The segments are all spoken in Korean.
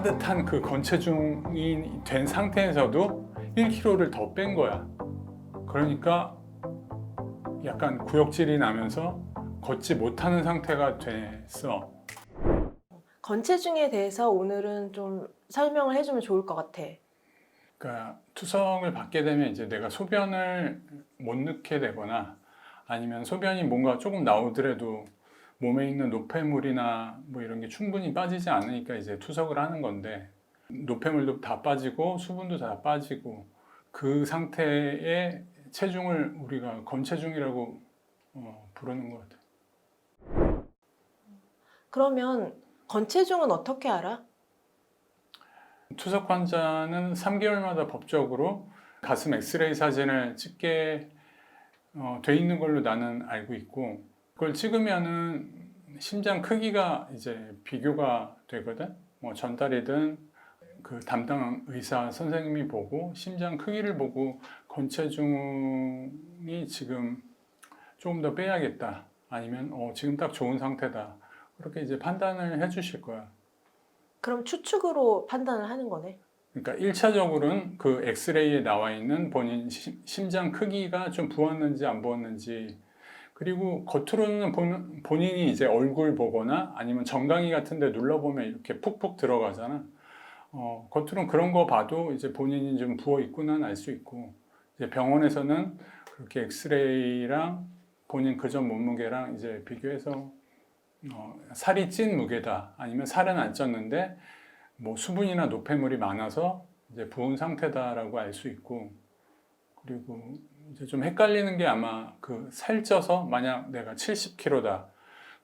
따뜻한 그 건체중이 된 상태에서도 1kg를 더 뺀 거야. 그러니까 약간 구역질이 나면서 걷지 못하는 상태가 됐어. 건체중에 대해서 오늘은 좀 설명을 해주면 좋을 것 같아. 그러니까 투석을 받게 되면 이제 내가 소변을 못 넣게 되거나 아니면 소변이 뭔가 조금 나오더라도 몸에 있는 노폐물이나 뭐 이런 게 충분히 빠지지 않으니까 이제 투석을 하는 건데, 노폐물도 다 빠지고 수분도 다 빠지고 그 상태의 체중을 우리가 건체중이라고 부르는 것 같아요. 그러면 건체중은 어떻게 알아? 투석 환자는 3개월마다 법적으로 가슴 엑스레이 사진을 찍게 돼 있는 걸로 나는 알고 있고, 그걸 찍으면은 심장 크기가 이제 비교가 되거든. 뭐 전달이든 그 담당 의사 선생님이 보고 심장 크기를 보고 건체중이 지금 조금 더 빼야겠다, 아니면 지금 딱 좋은 상태다, 그렇게 이제 판단을 해 주실 거야. 그럼 추측으로 판단을 하는 거네. 그러니까 1차적으로는 그 엑스레이에 나와 있는 본인 심장 크기가 좀 부었는지 안 부었는지, 그리고 겉으로는 본인이 이제 얼굴 보거나 아니면 정강이 같은 데 눌러보면 이렇게 푹푹 들어가잖아. 겉으로는 그런 거 봐도 이제 본인이 좀 부어 있구나 알 수 있고, 이제 병원에서는 그렇게 엑스레이랑 본인 그전 몸무게랑 이제 비교해서 살이 찐 무게다, 아니면 살은 안 쪘는데 뭐 수분이나 노폐물이 많아서 이제 부은 상태다라고 알 수 있고, 그리고 이제 좀 헷갈리는 게 아마 그 살쪄서 만약 내가 70kg다.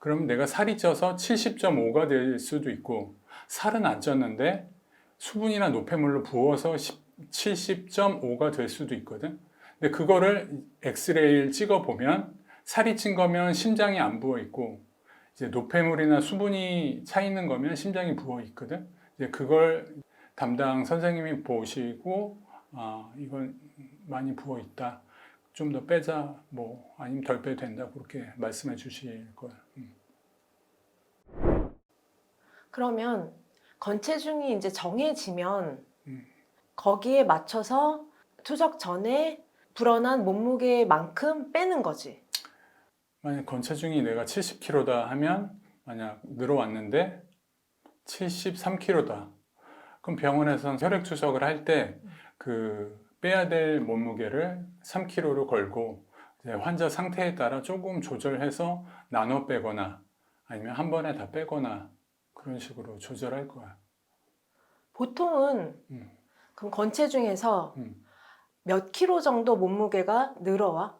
그러면 내가 살이 쪄서 70.5가 될 수도 있고, 살은 안 쪘는데 수분이나 노폐물로 부어서 70.5가 될 수도 있거든. 근데 그거를 엑스레이를 찍어 보면 살이 찐 거면 심장이 안 부어 있고, 이제 노폐물이나 수분이 차 있는 거면 심장이 부어 있거든. 이제 그걸 담당 선생님이 보시고, 이건 많이 부어 있다, 좀 더 빼자, 뭐 아니면 덜 빼도 된다, 그렇게 말씀해 주실 거예요. 그러면 건체중이 이제 정해지면 음. 거기에 맞춰서 투석 전에 불어난 몸무게만큼 빼는 거지. 만약 건체중이 내가 70kg다 하면, 만약 늘어왔는데 73kg다. 그럼 병원에서는 혈액 투석을 할 때 그 빼야 될 몸무게를 3kg로 걸고, 이제 환자 상태에 따라 조금 조절해서 나눠 빼거나 아니면 한 번에 다 빼거나 그런 식으로 조절할 거야. 보통은 음, 그럼 건체중에서 음. 몇 킬로 정도 몸무게가 늘어와?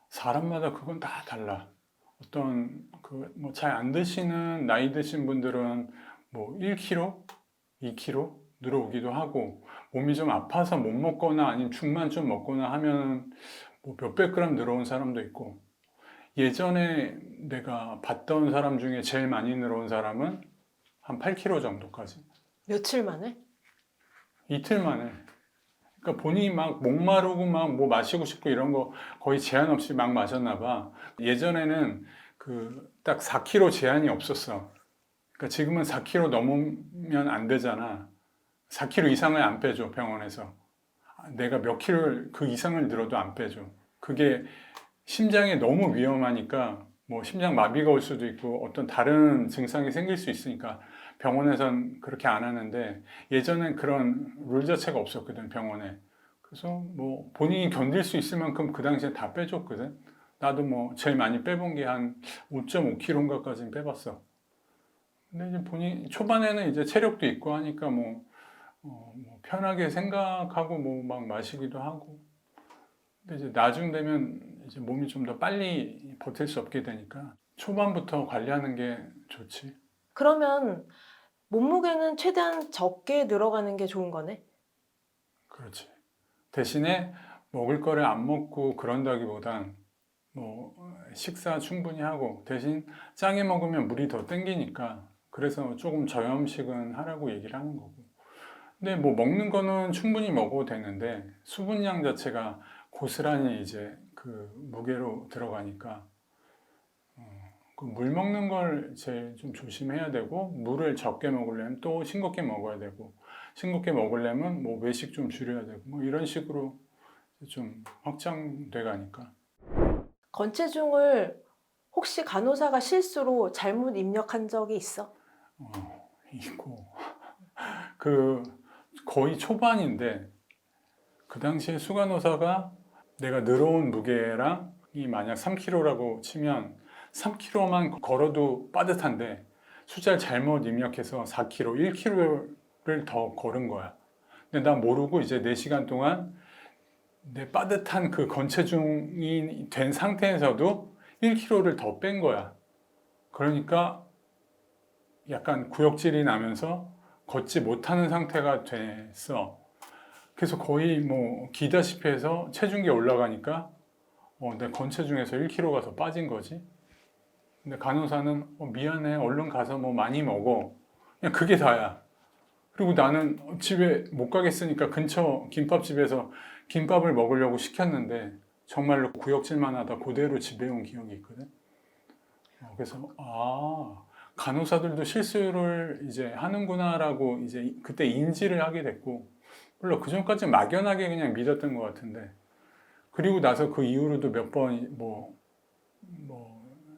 사람마다 그건 다 달라. 어떤 그 뭐 잘 안 드시는 나이 드신 분들은 뭐 1kg, 2kg 늘어오기도 하고, 몸이 좀 아파서 못 먹거나 아니면 죽만 좀 먹거나 하면 뭐 몇백 그램 늘어온 사람도 있고, 예전에 내가 봤던 사람 중에 제일 많이 늘어온 사람은 한 8kg 정도까지. 며칠 만에? 이틀 만에. 그러니까 본인이 막 목마르고 막 뭐 마시고 싶고 이런 거 거의 제한 없이 막 마셨나 봐. 예전에는 그 딱 4kg 제한이 없었어. 그러니까 지금은 4kg 넘으면 안 되잖아. 4kg 이상을 안 빼줘, 병원에서. 내가 몇 킬로를 그 이상을 늘어도 안 빼줘. 그게 심장에 너무 위험하니까, 뭐 심장 마비가 올 수도 있고 어떤 다른 증상이 생길 수 있으니까 병원에선 그렇게 안 하는데, 예전엔 그런 룰 자체가 없었거든, 병원에. 그래서 뭐 본인이 견딜 수 있을 만큼 그 당시에 다 빼줬거든. 나도 뭐 제일 많이 빼본 게 한 5.5kg인가까지는 빼봤어. 근데 이제 본인 초반에는 이제 체력도 있고 하니까 뭐 편하게 생각하고 뭐 막 마시기도 하고. 근데 이제 나중 되면 이제 몸이 좀 더 빨리 버틸 수 없게 되니까 초반부터 관리하는 게 좋지. 그러면 몸무게는 최대한 적게 늘어가는 게 좋은 거네? 그렇지. 대신에 먹을 거를 안 먹고 그런다기보단 뭐 식사 충분히 하고, 대신 짜게 먹으면 물이 더 땡기니까 그래서 조금 저염식은 하라고 얘기를 하는 거고. 근데 뭐 먹는 거는 충분히 먹어도 되는데 수분량 자체가 고스란히 이제 그 무게로 들어가니까 그 물 먹는 걸 제일 좀 조심해야 되고 물을 적게 먹으려면 또 싱겁게 먹어야 되고 싱겁게 먹으려면 뭐 외식 좀 줄여야 되고 뭐 이런 식으로 좀 확장돼 가니까. 건체중을 혹시 간호사가 실수로 잘못 입력한 적이 있어? 있고 그 거의 초반인데 그 당시에 수간호사가 내가 늘어온 무게랑 이 만약 3kg라고 치면 3kg만 걸어도 빠듯한데 숫자를 잘못 입력해서 4kg, 1kg를 더 걸은 거야. 근데 난 모르고 이제 4시간 동안 내 빠듯한 그 건체중이 된 상태에서도 1kg를 더 뺀 거야. 그러니까 약간 구역질이 나면서 걷지 못하는 상태가 됐어. 그래서 거의 뭐 기다시피 해서 체중계 올라가니까 내 건체중에서 1kg가 더 빠진 거지. 근데 간호사는 미안해, 얼른 가서 뭐 많이 먹어. 그냥 그게 다야. 그리고 나는 집에 못 가겠으니까 근처 김밥집에서 김밥을 먹으려고 시켰는데 정말로 구역질만 하다 그대로 집에 온 기억이 있거든. 그래서 간호사들도 실수를 이제 하는구나라고 이제 그때 인지를 하게 됐고, 물론 그 전까지 막연하게 그냥 믿었던 것 같은데, 그리고 나서 그 이후로도 몇 번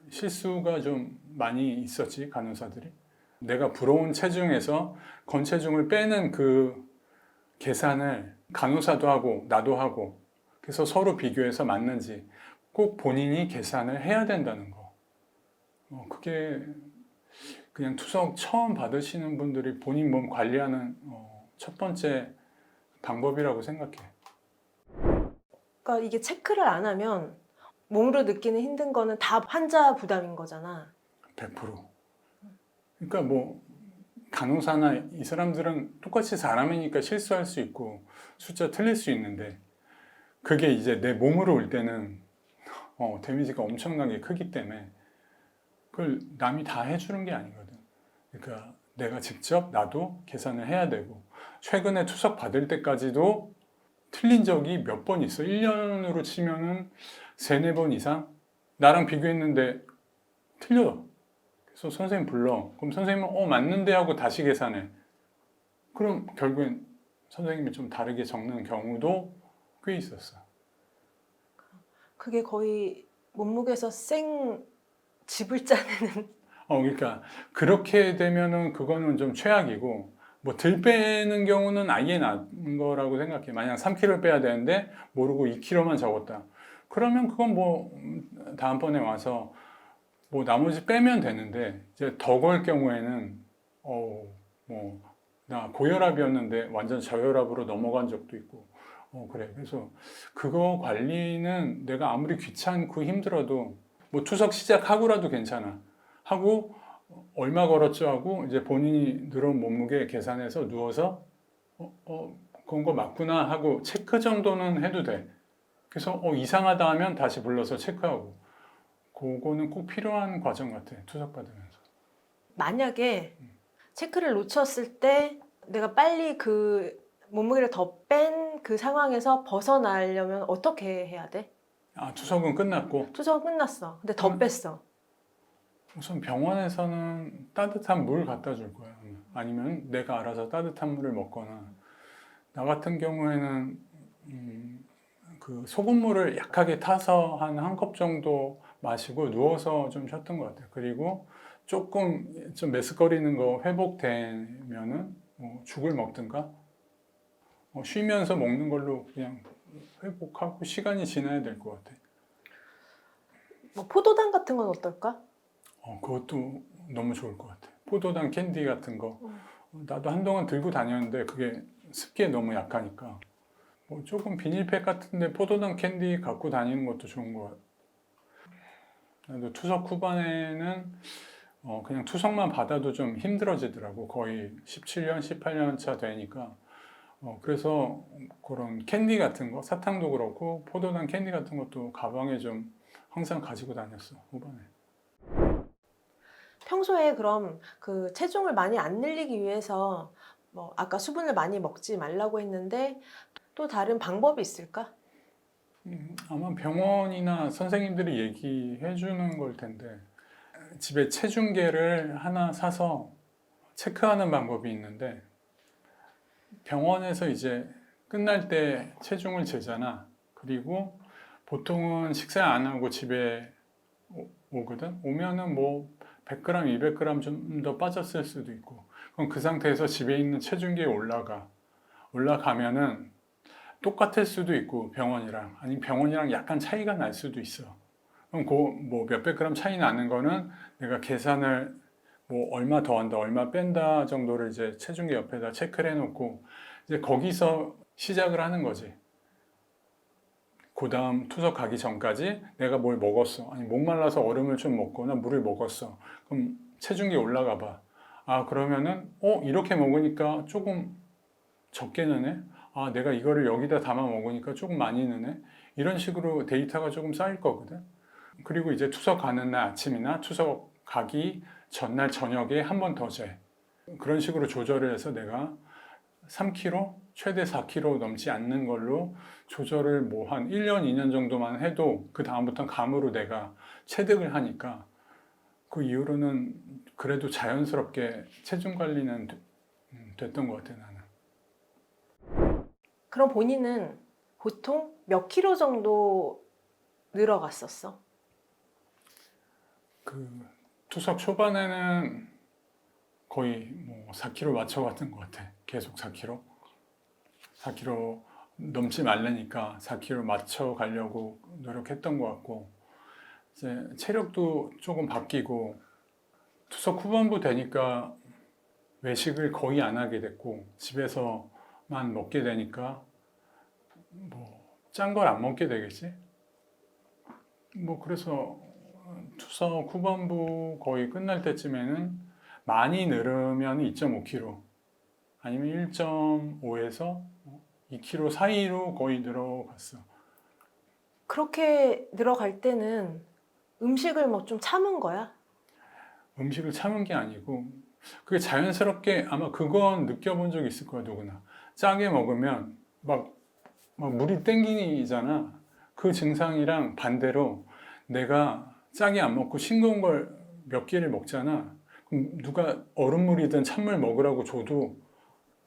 실수가 좀 많이 있었지, 간호사들이. 내가 부러운 체중에서 건체중을 빼는 그 계산을 간호사도 하고 나도 하고, 그래서 서로 비교해서 맞는지 꼭 본인이 계산을 해야 된다는 거. 그게 그냥 투석 처음 받으시는 분들이 본인 몸 관리하는 첫 번째 방법이라고 생각해. 그러니까 이게 체크를 안 하면 몸으로 느끼는 힘든 거는 다 환자 부담인 거잖아. 100%. 그러니까 뭐 간호사나 이 사람들은 똑같이 사람이니까 실수할 수 있고 숫자 틀릴 수 있는데 그게 이제 내 몸으로 올 때는 데미지가 엄청나게 크기 때문에 그걸 남이 다 해주는 게 아니거든. 그러니까 내가 직접 나도 계산을 해야 되고 최근에 투석 받을 때까지도 틀린 적이 몇 번 있어. 1년으로 치면은 3-4번 이상 나랑 비교했는데 틀려. 그래서 선생님 불러. 그럼 선생님은 맞는데 하고 다시 계산해. 그럼 결국엔 선생님이 좀 다르게 적는 경우도 꽤 있었어. 그게 거의 몸무게에서 생 집을 짜내는. 그러니까 그렇게 되면은 그거는 좀 최악이고 뭐 들 빼는 경우는 아예 나은 거라고 생각해. 만약 3kg 빼야 되는데 모르고 2kg만 적었다. 그러면 그건 뭐 다음번에 와서 뭐 나머지 빼면 되는데 이제 더 걸 경우에는 뭐 나 고혈압이었는데 완전 저혈압으로 넘어간 적도 있고 그래. 그래서 그거 관리는 내가 아무리 귀찮고 힘들어도 뭐 투석 시작하고라도 괜찮아. 하고 얼마 걸었죠 하고 이제 본인이 늘어온 몸무게 계산해서 누워서 그런 거 맞구나 하고 체크 정도는 해도 돼. 그래서 이상하다 하면 다시 불러서 체크하고 그거는 꼭 필요한 과정 같아. 투석 받으면서. 만약에 체크를 놓쳤을 때 내가 빨리 그 몸무게를 더 뺀 그 상황에서 벗어나려면 어떻게 해야 돼? 투석은 끝났고 투석은 끝났어. 근데 더 뺐어. 우선 병원에서는 따뜻한 물 갖다 줄 거야. 아니면 내가 알아서 따뜻한 물을 먹거나 나 같은 경우에는 그 소금물을 약하게 타서 한 컵 정도 마시고 누워서 좀 쉬었던 것 같아요. 그리고 조금 좀 메스꺼리는 거 회복되면은 죽을 먹든가 쉬면서 먹는 걸로 그냥 회복하고 시간이 지나야 될 것 같아. 뭐 포도당 같은 건 어떨까? 그것도 너무 좋을 것 같아. 포도당 캔디 같은 거. 나도 한동안 들고 다녔는데 그게 습기에 너무 약하니까 뭐 조금 비닐팩 같은데 포도당 캔디 갖고 다니는 것도 좋은 것 같아. 나도 투석 후반에는 그냥 투석만 받아도 좀 힘들어지더라고. 거의 17년, 18년 차 되니까. 그래서 그런 캔디 같은 거, 사탕도 그렇고 포도당 캔디 같은 것도 가방에 좀 항상 가지고 다녔어, 후반에. 평소에 그럼 그 체중을 많이 안 늘리기 위해서 뭐 아까 수분을 많이 먹지 말라고 했는데 또 다른 방법이 있을까? 아마 병원이나 선생님들이 얘기해 주는 걸 텐데 집에 체중계를 하나 사서 체크하는 방법이 있는데 병원에서 이제 끝날 때 체중을 재잖아. 그리고 보통은 식사 안 하고 집에 오거든. 오면은 뭐 100g, 200g 좀 더 빠졌을 수도 있고. 그럼 그 상태에서 집에 있는 체중계에 올라가면은 똑같을 수도 있고 병원이랑 아니면 병원이랑 약간 차이가 날 수도 있어. 그럼 그 뭐 몇백 그램 차이 나는 거는 내가 계산을 뭐 얼마 더한다, 얼마 뺀다 정도를 이제 체중계 옆에다 체크를 해놓고 이제 거기서 시작을 하는 거지. 그 다음 투석 가기 전까지 내가 뭘 먹었어. 아니 목말라서 얼음을 좀 먹거나 물을 먹었어. 그럼 체중계 올라가 봐. 아 그러면은 이렇게 먹으니까 조금 적게 느네. 아 내가 이거를 여기다 담아 먹으니까 조금 많이 느네. 이런 식으로 데이터가 조금 쌓일 거거든. 그리고 이제 투석 가는 날 아침이나 투석 가기 전날 저녁에 한 번 더 재. 그런 식으로 조절을 해서 내가 3kg, 최대 4kg 넘지 않는 걸로 조절을 뭐 한 1년, 2년 정도만 해도 그 다음부터는 감으로 내가 체득을 하니까 그 이후로는 그래도 자연스럽게 체중 관리는 됐던 것 같아 나는. 그럼 본인은 보통 몇 킬로 정도 늘어갔었어? 그 투석 초반에는 거의 뭐 4kg 맞춰갔던 것 같아. 계속 4kg. 4kg 넘지 말라니까 4kg 맞춰 가려고 노력했던 것 같고 이제 체력도 조금 바뀌고 투석 후반부 되니까 외식을 거의 안 하게 됐고 집에서만 먹게 되니까 뭐 짠 걸 안 먹게 되겠지. 뭐 그래서 투석 후반부 거의 끝날 때쯤에는 많이 늘으면 2.5kg 아니면 1.5에서 2kg 사이로 거의 늘어갔어. 그렇게 늘어갈 때는 음식을 뭐 좀 참은 거야? 음식을 참은 게 아니고 그게 자연스럽게 아마 그건 느껴본 적 있을 거야 누구나. 짜게 먹으면 막 물이 땡기잖아. 그 증상이랑 반대로 내가 짜게 안 먹고 싱거운 걸 몇 개를 먹잖아. 그럼 누가 얼음물이든 찬물 먹으라고 줘도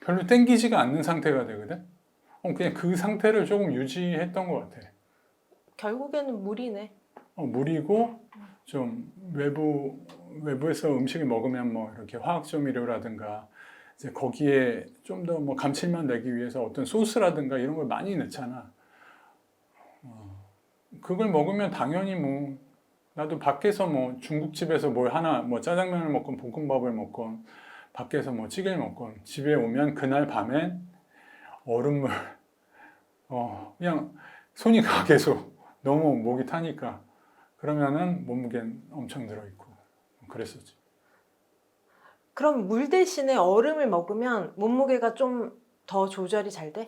별로 땡기지가 않는 상태가 되거든. 그냥 그 상태를 조금 유지했던 것 같아. 결국에는 물이네. 물이고 좀 외부에서 음식을 먹으면 뭐 이렇게 화학 조미료라든가 이제 거기에 좀 더 뭐 감칠맛 내기 위해서 어떤 소스라든가 이런 걸 많이 넣잖아. 그걸 먹으면 당연히 뭐 나도 밖에서 뭐 중국집에서 뭘 하나 뭐 짜장면을 먹건 볶음밥을 먹건 밖에서 뭐 찌개를 먹건 집에 오면 그날 밤엔 얼음물 그냥 손이 가 계속 너무 목이 타니까 그러면은 몸무게는 엄청 들어있고 그랬었지. 그럼 물 대신에 얼음을 먹으면 몸무게가 좀 더 조절이 잘 돼?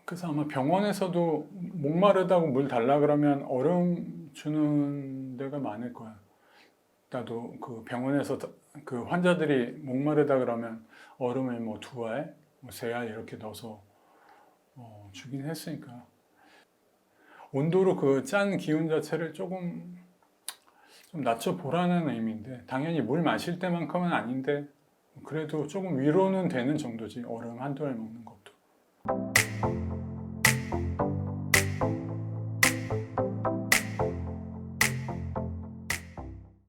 그래서 아마 병원에서도 목마르다고 물 달라 그러면 얼음 주는 데가 많을 거야. 나도 그 병원에서 그 환자들이 목마르다 그러면 얼음을 뭐 2알, 뭐 3알 이렇게 넣어서 주긴 했으니까. 온도로 그 짠 기운 자체를 조금 좀 낮춰보라는 의미인데 당연히 물 마실 때만큼은 아닌데 그래도 조금 위로는 되는 정도지 얼음 한두 알 먹는 거.